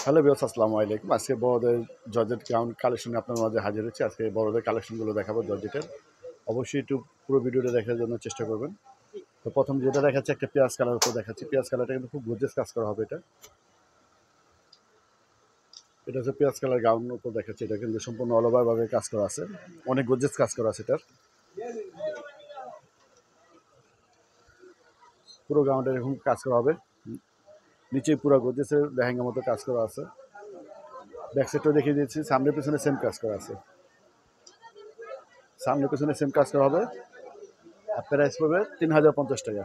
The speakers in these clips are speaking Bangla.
হ্যালো ভিউয়ার্স, আসসালামু আলাইকুম। আজকে বড়দের জর্জেট গাউন কালেকশনে আপনার মাঝে হাজির হচ্ছে। আজকে বড়দের কালেকশনগুলো দেখাবো জর্জেটের। অবশ্যই একটু পুরো ভিডিওটা দেখার জন্য চেষ্টা করবেন। তো প্রথম যেটা দেখাচ্ছে একটা পেঁয়াজ কালার উপর দেখাচ্ছি। পেঁয়াজ কালারটা কিন্তু খুব গর্জিয়াস কাজ করা হবে। এটা হচ্ছে পেঁয়াজ কালার গাউনের উপর দেখাচ্ছি। এটা কিন্তু সম্পূর্ণ অল ওভার ভাবে কাজ করা আছে, অনেক গর্জিয়াস কাজ করা আছে। এটার পুরো গাউনটা এরকম কাজ করা হবে। নিচে পুরো গর্জিয়াসের লেহেঙ্গা মতো কাজ করা আছে। ব্যাক সাইডটাও দেখিয়ে দিয়েছি, সামনে পিছনে সেম কাজ করা আছে। সামনে পিছনে সেম কাজ করা হবে। আর প্রাইস পড়বে ৩,০৫০ টাকা।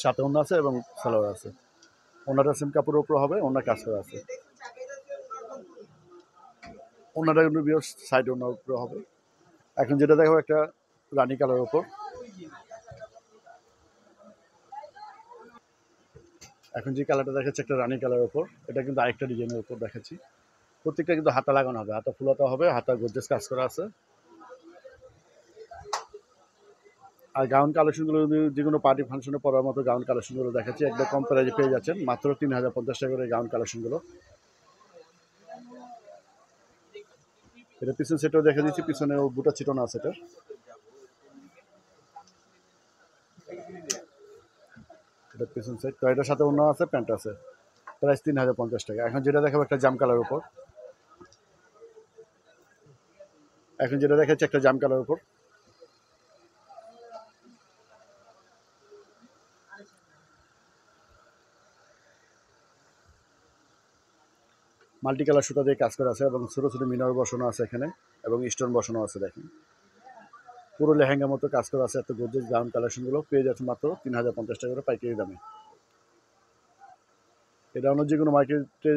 সাথে ওড়না আছে এবং সালোয়ার আছে। ওড়নাটা সেম কাপড়ের উপর হবে, ওড়না কাজ করা আছে। ওড়নাটা কিন্তু সাইড ওড়নার উপরে হবে। এখন যেটা দেখো একটা রানী কালারের উপর। এখন যে কালারটা দেখাচ্ছে একটা রানী কালারের উপর, এটা কিন্তু আরেকটা ডিজাইনের উপর দেখাচ্ছি। প্রত্যেকটা কিন্তু হাতা লাগানো হবে, হাতা ফুলাতে হবে, হাতা গর্জিয়াস কাজ করা আছে। আর গাউন কালেকশনগুলো যে কোনো পার্টি ফাংশনে পরার মতো গাউন কালেকশনগুলো দেখাচ্ছি। একদম কম প্রাইজে পেয়ে যাচ্ছেন, মাত্র ৩,০৫০ টাকা করে গাউন কালেকশনগুলো। এটা পিছন সেটও দেখে দিচ্ছি, পিছনে বুটা ছিটানো আছে। এটা পিছন সেট, তো এটার সাথে অন্য আছে, প্যান্ট আছে। প্রাইস ৩,০৫০ টাকা। এখন যেটা দেখাবো একটা জাম কালার উপর। এখন যেটা দেখাচ্ছে একটা জাম কালার উপর। মাল্টি কালার সুতা দিয়ে কাজ করা আছে এবং ছোটো ছোটো মিনার বসানো আছে এখানে, এবং স্টোন বসানো আছে। দেখেন পুরো লেহেঙ্গা মতো কাজ করা আছে। এত গর্জিয়াস গাউন কালেকশনগুলো পেয়ে যাচ্ছে মাত্র ৩,০৫০ টাকা করে পাইকারি দামে। এটা অন্য যে কোনো মার্কেটে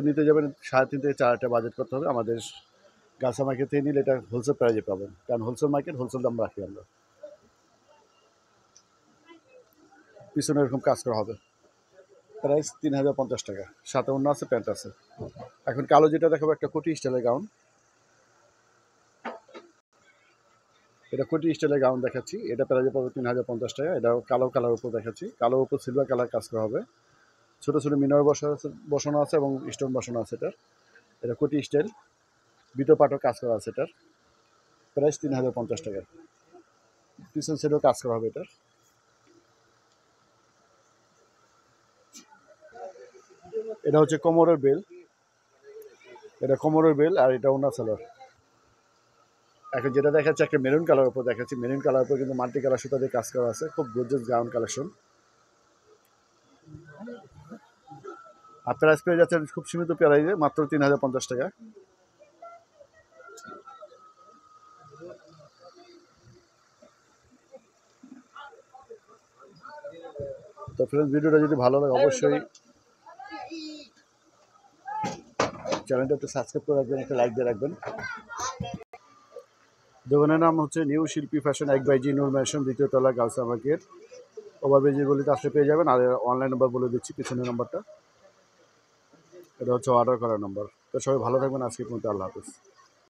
নিতে যাবেন ৩.৫ থেকে ৪ বাজেট করতে হবে। আমাদের গাছা মার্কেট থেকে নিলে এটা হোলসেল প্রাইজে পাবেন, কারণ হোলসেল মার্কেট, হোলসেল দাম রাখি আমরা। পিছনে এরকম কাজ করা হবে। প্রাইস ৩,০৫০ টাকা। সাথে অন্য আছে, প্যান্ট আছে। এখন কালো যেটা দেখাবো একটা কোটি স্টাইলের গাউন। এটা কোটি স্টাইলের গাউন দেখাচ্ছি। এটা প্রাইজে পাবে ৩,০৫০ টাকা। এটা কালো কালার উপর দেখাচ্ছি। কালোর উপর সিলভার কালার কাজ করা হবে। ছোটো ছোটো মিনার বসানো আছে এবং স্টোন বসানো আছে এটার। এটা কোটি স্টাইল, বিটো পাটও কাজ করা আছে এটার। প্রাইস ৩,০৫০ টাকা। পিছন সাইডেও কাজ করা হবে এটার। এটা হচ্ছে কোমরের বেল। এটা কোমরের বেল, আর এটা ওনা সালোয়ার। এখন যেটা দেখাচ্ছে একটা মেরুন কালার উপর দেখাচ্ছি। মেরুন কালার উপর কিন্তু মাল্টি কালার সুতা দিয়ে কাজ করা আছে। খুব গর্জিয়াস গাউন কালেকশন। আর প্রাইস পেয়ে যাচ্ছেন খুব সীমিত প্রাইসে, মাত্র ৩,০৫০ টাকা। তো ফ্রেন্ডস, ভিডিওটা যদি ভালো লাগে অবশ্যই চ্যানেলটা একটু সাবস্ক্রাইব করে রাখবেন, একটা লাইক দিয়ে রাখবেন। দোকানের নাম হচ্ছে নিউ শিল্পী ফ্যাশন, 1/জি নূর ম্যানশন, 2য় তলা, গাউসা মার্কেট। ওভারব্রিজের গলিতে আসলে পেয়ে যাবেন। আর অনলাইন নাম্বার বলে দিচ্ছি, পিছনের নাম্বারটা। এটা হচ্ছে অর্ডার করার নাম্বার। তো সবাই ভালো থাকবেন। আজকে পর্যন্ত, আল্লাহ হাফিজ।